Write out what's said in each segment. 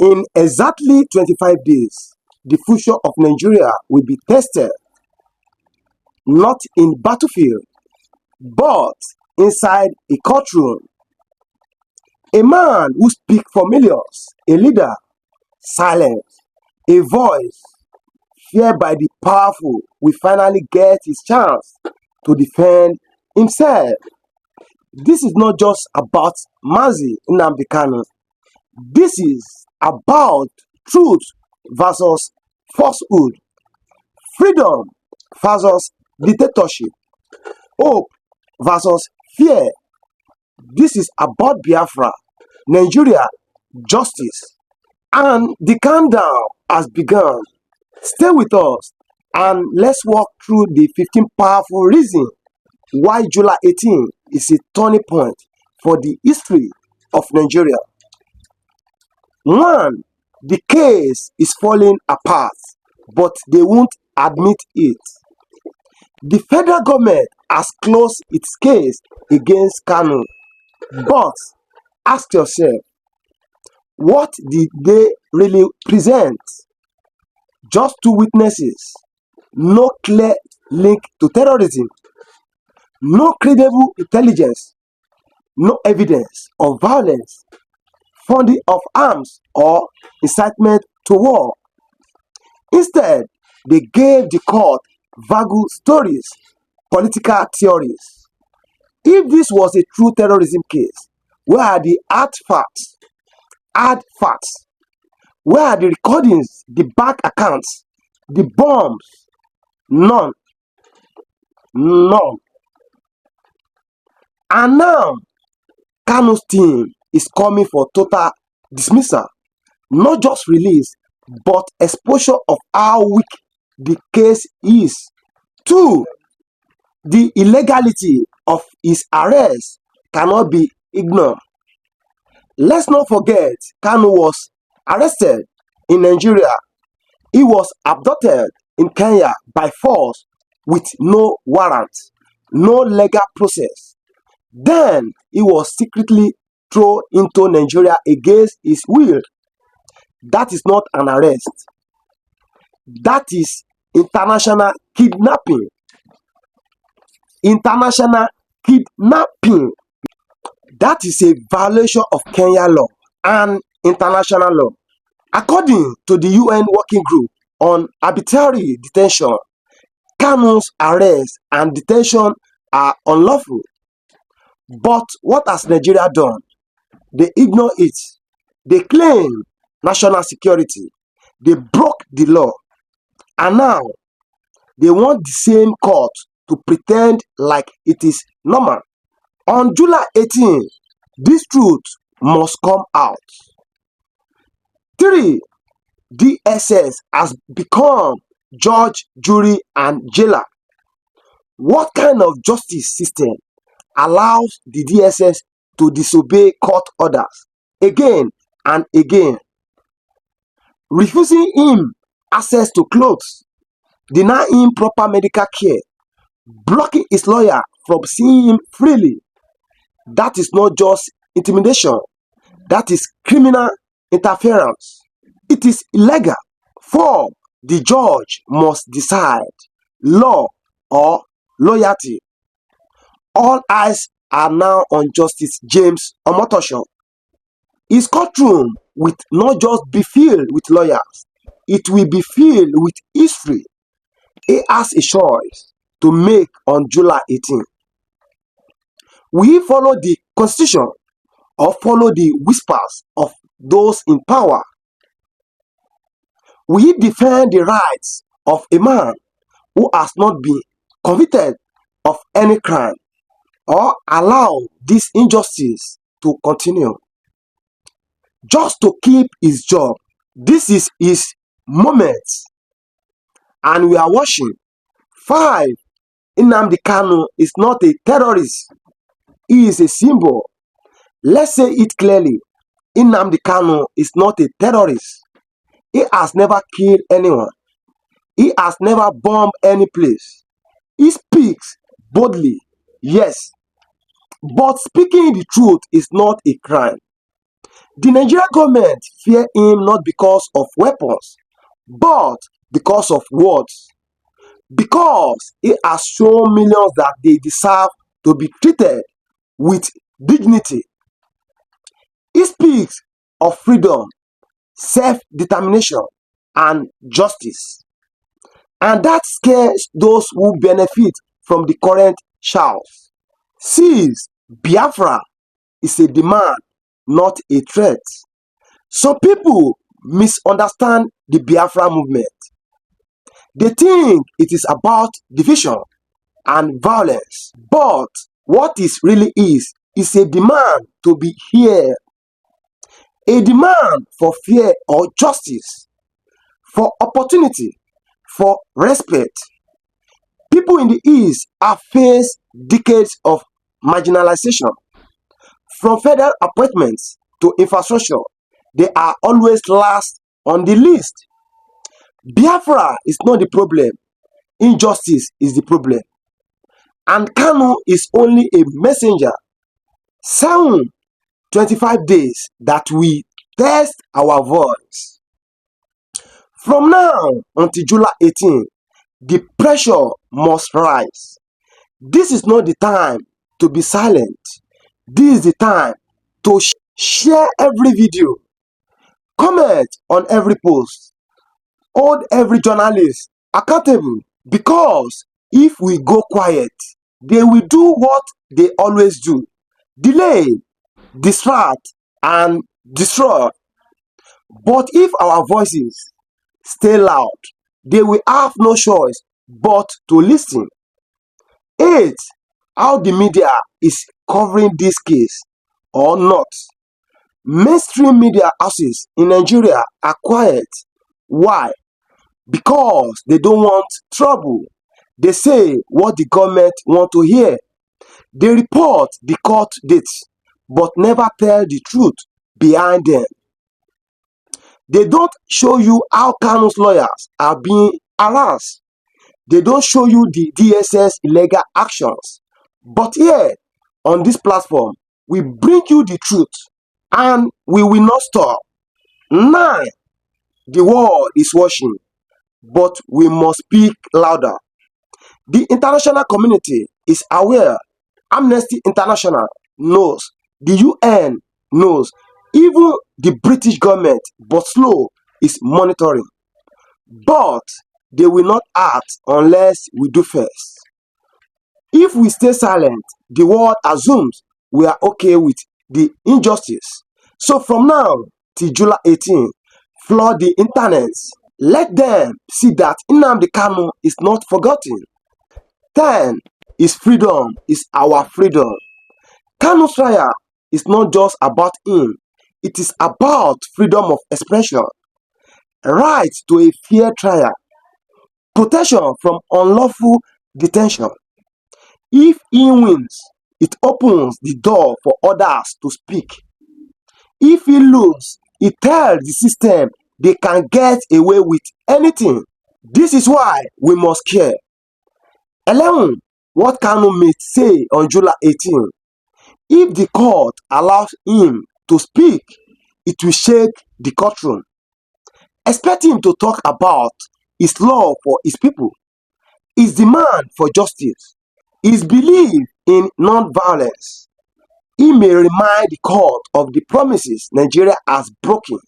In exactly 25 days, the future of Nigeria will be tested not in battlefield, but inside a courtroom. A man who speaks for millions, a leader, silence, a voice, feared by the powerful, will finally get his chance to defend himself. This is not just about Mazi Nnamdi Kanu. This is about truth versus falsehood, freedom versus dictatorship, hope versus fear. This is about Biafra, Nigeria, justice. And the countdown has begun. Stay with us and let's walk through the 15 powerful reasons why July 18 is a turning point for the history of Nigeria. 1. The case is falling apart, but they won't admit it. The federal government has closed its case against Kanu. But ask yourself, what did they really present? Just two witnesses, no clear link to terrorism, no credible intelligence, no evidence of violence, funding of arms, or incitement to war. Instead, they gave the court vague stories, political theories. If this was a true terrorism case, where are the hard facts? Hard facts. Where are the recordings, the bank accounts, the bombs? None. None. And now, Kanu's team is coming for total dismissal, not just release, but exposure of how weak the case is. 2. The illegality of his arrest cannot be ignored. Let's not forget, Kanu was arrested in Nigeria. He was abducted in Kenya by force with no warrant, no legal process. Then he was secretly thrown into Nigeria against his will. That is not an arrest. That is international kidnapping. International kidnapping. That is a violation of Kenya law and international law. According to the UN Working Group on Arbitrary Detention, Kanu's arrest and detention are unlawful. But what has Nigeria done? They ignore it. They claim national security. They broke the law. And now, they want the same court to pretend like it is normal. On July 18, this truth must come out. 3. DSS has become judge, jury, and jailer. What kind of justice system allows the DSS to disobey court orders again and again? Refusing him access to clothes, denying him proper medical care, blocking his lawyer from seeing him freely. That is not just intimidation, that is criminal interference. It is illegal. 4. The judge must decide law or loyalty. All eyes are now on Justice James Omotosho. His courtroom will not just be filled with lawyers, it will be filled with history. He has a choice to make on July 18. Will he follow the constitution or follow the whispers of those in power? Will he defend the rights of a man who has not been convicted of any crime, or allow this injustice to continue just to keep his job? This is his moment, and we are watching. 5. Nnamdi Kanu is not a terrorist. He is a symbol. Let's say it clearly. Nnamdi Kanu is not a terrorist. He has never killed anyone. He has never bombed any place. He speaks boldly, yes, but speaking the truth is not a crime. The Nigerian government fear him not because of weapons, but because of words. Because he has shown millions that they deserve to be treated with dignity. He speaks of freedom, self-determination, and justice. And that scares those who benefit from the current chaos. Sees Biafra is a demand, not a threat. Some people misunderstand the Biafra movement. They think it is about division and violence. But what it really is a demand to be here, a demand for fair or justice, for opportunity, for respect. People in the East have faced decades of marginalization. From federal appointments to infrastructure, they are always last on the list. Biafra is not the problem, injustice is the problem. And Kanu is only a messenger. 25 days that we test our voice. From now until July 18, the pressure must rise. This is not the time to be silent. This is the time to share every video, comment on every post, hold every journalist accountable. Because if we go quiet, they will do what they always do: delay, distract, and destroy. But if our voices stay loud, they will have no choice but to listen. 8. How the media is covering this case or not. Mainstream media houses in Nigeria are quiet. Why? Because they don't want trouble. They say what the government want to hear. They report the court dates, but never tell the truth behind them. They don't show you how Kanu's lawyers are being harassed. They don't show you the DSS illegal actions. But here, on this platform, we bring you the truth, and we will not stop. 9. The world is watching, but we must speak louder. The international community is aware. Amnesty International knows. The UN knows. Even the British government, but slow, is monitoring. But they will not act unless we do first. If we stay silent, the world assumes we are okay with the injustice. So from now till July 18, flood the internet. Let them see that Nnamdi Kanu is not forgotten. 10. His freedom is our freedom. Kanu's trial is not just about him. It is about freedom of expression, right to a fair trial, protection from unlawful detention. If he wins, it opens the door for others to speak. If he loses, it tells the system they can get away with anything. This is why we must care. 11. What Kanu may say on July 18. If the court allows him to speak, it will shake the courtroom. Expect him to talk about his love for his people, his demand for justice, his belief in non-violence. He may remind the court of the promises Nigeria has broken.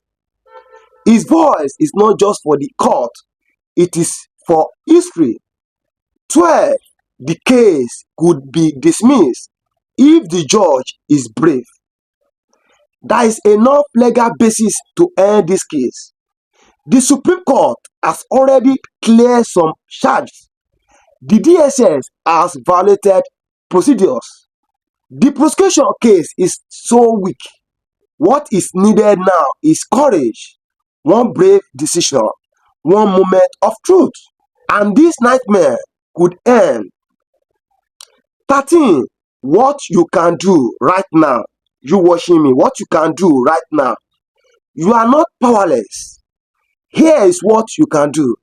His voice is not just for the court, it is for history. 12. The case could be dismissed if the judge is brave. There is enough legal basis to end this case. The Supreme Court has already cleared some charges. The DSS has violated procedures. The prosecution case is so weak. What is needed now is courage, one brave decision, one moment of truth. And this nightmare could end. 13. What you can do right now. You watching me, what you can do right now. You are not powerless. Here is what you can do.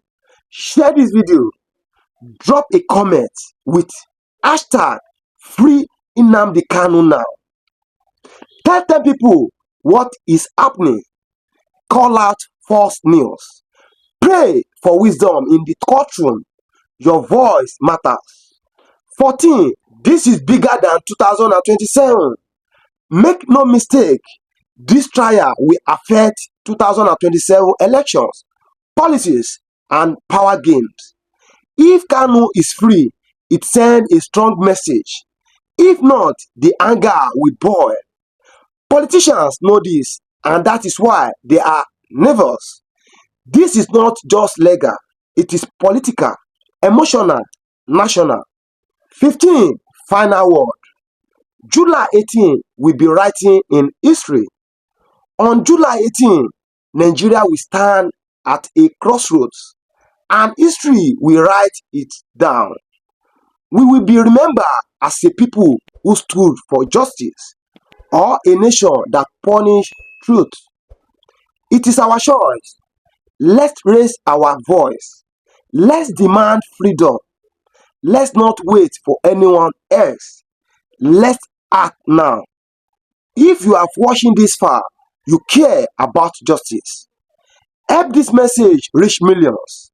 Share this video. Drop a comment with hashtag free Nnamdi Kanu now. Tell 10 people what is happening. Call out false news. Pray for wisdom in the courtroom. Your voice matters. 14. This is bigger than 2027. Make no mistake, this trial will affect 2027 elections, policies, and power games. If Kanu is free, it sends a strong message. If not, the anger will boil. Politicians know this, and that is why they are nervous. This is not just legal, it is political, emotional, national. 15. Final word. July 18 will be writing in history. On July 18, Nigeria will stand at a crossroads, and history will write it down. We will be remembered as a people who stood for justice, or a nation that punished truth. It is our choice. Let's raise our voice. Let's demand freedom. Let's not wait for anyone else. Let's act now. If you are watching this far, you care about justice. Help this message reach millions.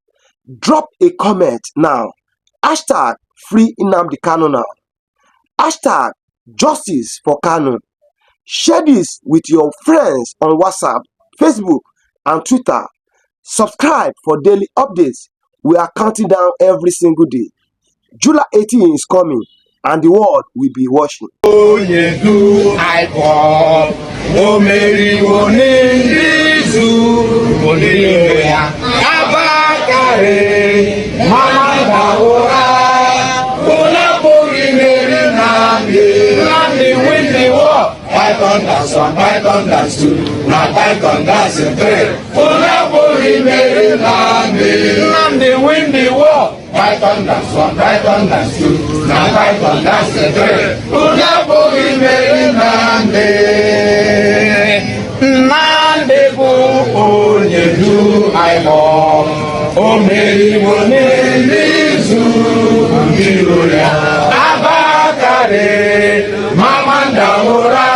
Drop a comment now. Hashtag free Nnamdi Kanu now. Hashtag justice for Kanu. Share this with your friends on WhatsApp, Facebook, and Twitter. Subscribe for daily updates. We are counting down every single day. July 18 is coming, and the world will be watching. Python that's one, Python that's two, now Python that's a three. Unaboli Mary Nnamdi win the war. Python that's one, Python that's two, now Python that's a three. Unaboli Mary Nnamdi go onyedu aimo. O Mary wonenizu miroya. Abakare mamandahora.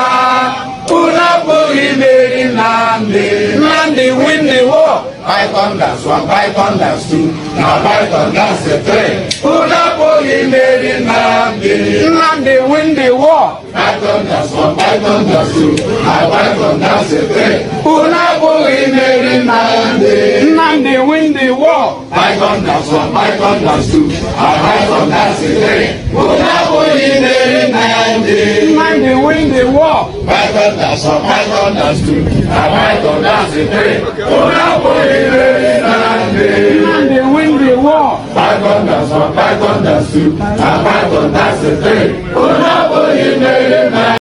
Nnamdi win the war. Python that's one, Python that's two, now Python that's a three. Unaboli Mary Nnamdi win the war. Python that's one, Python that's two, now Python that's a three. Unaboli Mary Nnamdi win the war. Python that's one, Python that's two, now Python that's a three. Unaboli Mary Nnamdi win the war. Python that's one, Python that's two, now Python that's a three. Unaboli Mary Nnamdi win the war. Python that's one, Python that's two, now Python that's a three.